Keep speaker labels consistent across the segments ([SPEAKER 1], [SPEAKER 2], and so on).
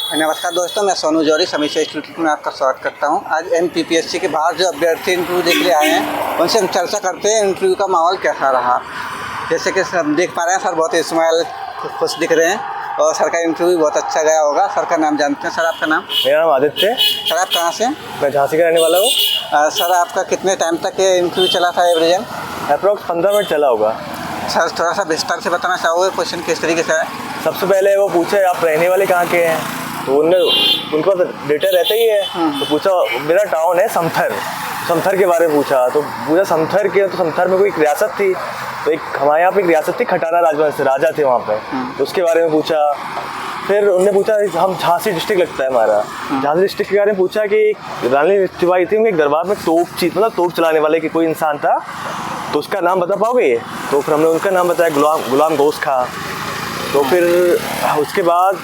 [SPEAKER 1] नमस्कार दोस्तों, मैं सोनू जौहरी समीक्षा इंस्टीट्यूट में आपका स्वागत करता हूं। आज एमपीपीएससी के बाहर जो अभ्यर्थी इंटरव्यू देने के लिए आए हैं उनसे हम चर्चा करते हैं इंटरव्यू का माहौल कैसा रहा। जैसे कि सब देख पा रहे हैं, सर बहुत स्माइल खुश दिख रहे हैं और सर का इंटरव्यू बहुत अच्छा गया होगा। सर का नाम जानते हैं? सर आपका नाम?
[SPEAKER 2] मेरा नाम आदित्य।
[SPEAKER 1] सर आप कहाँ से?
[SPEAKER 2] मैं झांसी का रहने वाला हूँ।
[SPEAKER 1] सर आपका कितने टाइम तक ये इंटरव्यू चला था एवरेजन?
[SPEAKER 2] अप्रॉक्स 15 मिनट चला होगा।
[SPEAKER 1] सर थोड़ा सा विस्तार से बताना चाहोगे क्वेश्चन किस तरीके से है?
[SPEAKER 2] सबसे पहले वो पूछे आप रहने वाले कहाँ के हैं, तो उनके पास डेटा रहता ही है। तो पूछा मेरा टाउन है समथर, समथर के बारे में पूछा। तो पूछा समथर के, तो समथर में कोई एक रियासत थी, तो एक हमारे यहाँ पे एक रियासत थी खटारा राजवंश, राजा थे वहाँ पे, तो उसके बारे में पूछा। फिर उन्होंने पूछा हम झांसी डिस्ट्रिक्ट लगता है हमारा, झांसी डिस्ट्रिक्ट के बारे में पूछा कि रानी लक्ष्मीबाई थी, उनके दरबार में तोप चलाने वाले की कोई इंसान था, तो उसका नाम बता पाओगे? तो फिर हमने उनका नाम बताया, गुलाम गौस खां। तो फिर उसके बाद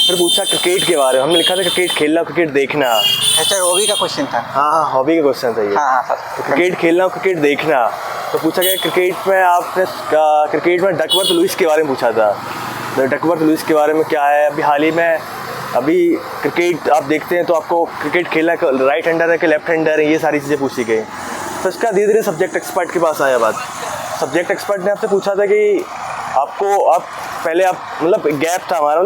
[SPEAKER 2] फिर पूछा क्रिकेट के बारे में, हमने लिखा था क्रिकेट खेलना, क्रिकेट देखना।
[SPEAKER 1] अच्छा, हॉबी का क्वेश्चन था?
[SPEAKER 2] हाँ, हॉबी का क्वेश्चन था ये।
[SPEAKER 1] हाँ सर।
[SPEAKER 2] तो क्रिकेट खेलना, क्रिकेट देखना। तो पूछा गया क्रिकेट में डकवर्थ लुईस के बारे में पूछा था। तो डकवर्थ लुईस के बारे में क्या है, अभी क्रिकेट आप देखते हैं तो आपको क्रिकेट खेलना राइट हैंडर है कि लेफ्ट हैंडर है, ये सारी चीज़ें पूछी गई। तो इसका धीरे धीरे सब्जेक्ट एक्सपर्ट के पास आया बात। सब्जेक्ट एक्सपर्ट ने आपसे पूछा था कि आप गैप था हमारा,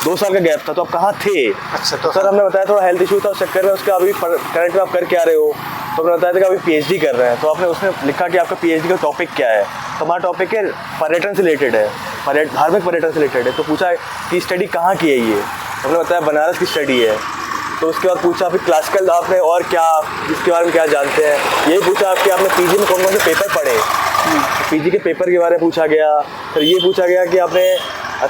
[SPEAKER 2] 2 साल का गैप था, तो आप कहाँ थे? अच्छा, तो सर हमने बताया थोड़ा हेल्थ इशू था उस चक्कर में, उसका अभी करंट में आप कर क्या रहे हो? तो हमने बताया था कि अभी पीएचडी कर रहे हैं। तो आपने उसमें लिखा कि आपका पीएचडी का टॉपिक क्या है? तो हमारा टॉपिक है पर्यटन से रिलेटेड है, धार्मिक पर्यटन से रिलेटेड है। तो पूछा कि स्टडी कहाँ की है ये? हमने बताया बनारस की स्टडी है। तो उसके बाद पूछा फिर क्लासिकल आपने और क्या इसके बारे में क्या जानते हैं? यही पूछा कि आपने पीजी में कौन कौन से पेपर पढ़े, पीजी के पेपर के बारे में पूछा गया। फिर ये पूछा गया कि आपने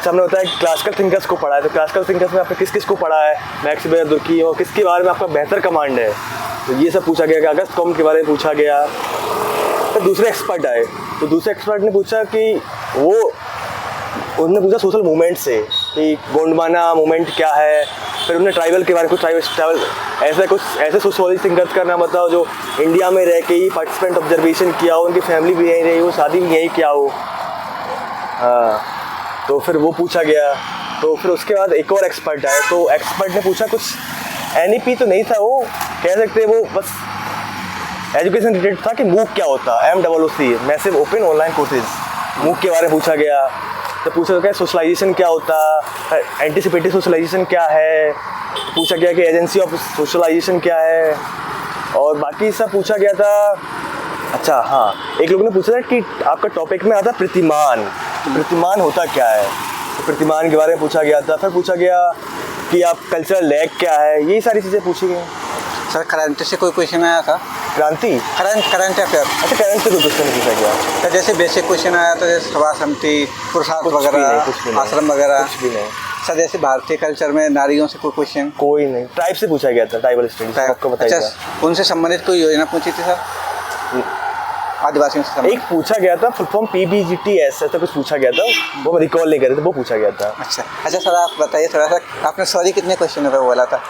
[SPEAKER 2] हमने बताया क्लासिकल थिंकर्स को पढ़ा है, तो क्लासिकल थिंकर्स में आपने किस किस को पढ़ा है, मैक्स वेबर, दुर्की और किसके बारे में आपका बेहतर कमांड है? तो ये सब पूछा गया कि अगस्त कॉम के बारे में पूछा गया। फिर दूसरे एक्सपर्ट आए, तो दूसरे एक्सपर्ट ने पूछा कि उन्होंने पूछा सोशल मूवमेंट से कि गोंडवाना मूवमेंट क्या है। फिर उन्होंने ट्राइबल के बारे में ऐसे सोशोलॉजी थिंकर्स का नाम बताओ जो इंडिया में रह के ही पार्टिसिपेंट ऑब्जर्वेशन किया हो, उनकी फैमिली भी यहीं रही हो, शादी भी यहीं किया हो। हाँ, तो फिर वो पूछा गया। तो फिर उसके बाद एक और एक्सपर्ट आए, तो एक्सपर्ट ने पूछा कुछ एनईपी तो नहीं था, वो कह सकते वो बस एजुकेशन रिलेटेड था कि मूक क्या होता है, MOOC massive open online courses, मूक के बारे में पूछा गया। तो पूछा गया सोशलाइजेशन क्या होता है, एंटीसिपेटरी सोशलाइजेशन क्या है, पूछा गया कि एजेंसी ऑफ सोशलाइजेशन क्या है, और बाकी सब पूछा गया था। अच्छा हाँ, एक लोग ने पूछा था कि आपका टॉपिक में आता प्रतिमान, तो प्रतिमान होता क्या है, तो प्रतिमान के बारे में पूछा गया था। फिर पूछा गया कि आप कल्चरल लैग क्या है, यही सारी चीज़ें पूछी गई।
[SPEAKER 1] सर करंट से कोई क्वेश्चन आया था? Current affair.
[SPEAKER 2] अच्छा, करंट से कोई क्वेश्चन पूछा गया?
[SPEAKER 1] तो जैसे बेसिक क्वेश्चन आया तो जैसे सभा समिति, पुरुषार्थ वगैरह, आश्रम वगैरह?
[SPEAKER 2] कुछ भी नहीं।
[SPEAKER 1] सर जैसे भारतीय कल्चर में नारियों से कोई क्वेश्चन?
[SPEAKER 2] कोई नहीं। ट्राइब से पूछा गया था, ट्राइबल स्टडीज आपको बताइए।
[SPEAKER 1] अच्छा, उनसे संबंधित कोई योजना पूछी थी सर? आदिवासियों से
[SPEAKER 2] एक पूछा गया था फुल फॉर्म PBGTS ऐसा कुछ पूछा गया था, वो मैं रिकॉल नहीं कर रहा था, वो पूछा गया था।
[SPEAKER 1] अच्छा सर, आप बताइए थोड़ा सा, आपने सॉरी कितने क्वेश्चन पे बोला था?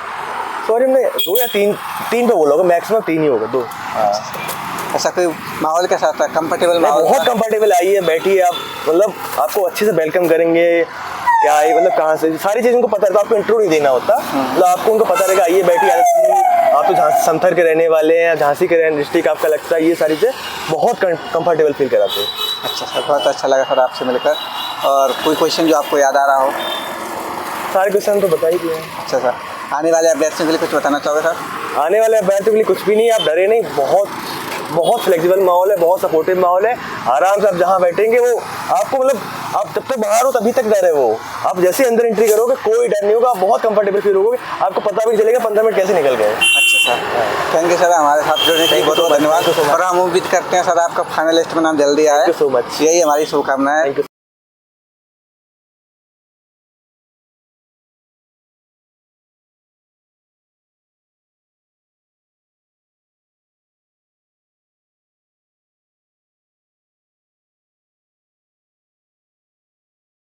[SPEAKER 2] सॉरी हमने 2 या 3 पे बोला होगा, मैक्सिमम 3 ही होगा, 2।
[SPEAKER 1] ऐसा कोई माहौल कैसा था? कंफर्टेबल माहौल?
[SPEAKER 2] बहुत कंफर्टेबल, आइए बैठिए आप, आपको अच्छे से वेलकम करेंगे। क्या है कहाँ से सारी चीज़ उनको पता है, तो आपको इंटरव्यू नहीं देना होता, आपको उनको पता रहेगा आइए बैठिए, आप तो समथर के रहने वाले हैं, झांसी के रहने डिस्ट्रिक्ट आपका लगता है, ये सारी चीज़ें बहुत कंफर्टेबल फील कराते हैं।
[SPEAKER 1] अच्छा सर, बहुत अच्छा लगा सर आपसे मिलकर। और कोई क्वेश्चन जो आपको याद आ रहा हो?
[SPEAKER 2] सारे क्वेश्चन तो बता ही दिए।
[SPEAKER 1] अच्छा सर, आने वाले अभ्यर्थियों के लिए कुछ बताना चाहोगे सर?
[SPEAKER 2] आने वाले अभ्यर्थियों के लिए कुछ भी नहीं, आप डरे नहीं, बहुत फ्लेक्सिबल माहौल है, बहुत सपोर्टिव माहौल है। आराम से आप जहाँ बैठेंगे वो आपको आप जब तक बाहर हो तभी तक डर है, वो आप जैसे अंदर एंट्री करोगे कोई डर नहीं होगा, बहुत कंफर्टेबल फील होगे, आपको पता भी नहीं चलेगा 15 मिनट कैसे निकल गए।
[SPEAKER 1] अच्छा सर, थैंक यू सर, हमारे साथ जुड़ने के लिए बहुत बहुत धन्यवाद। और हम उम्मीद करते हैं सर आपका फाइनल लिस्ट में नाम जल्दी आए।
[SPEAKER 2] थैंक यू सो मच,
[SPEAKER 1] यही हमारी शुभकामनाएं।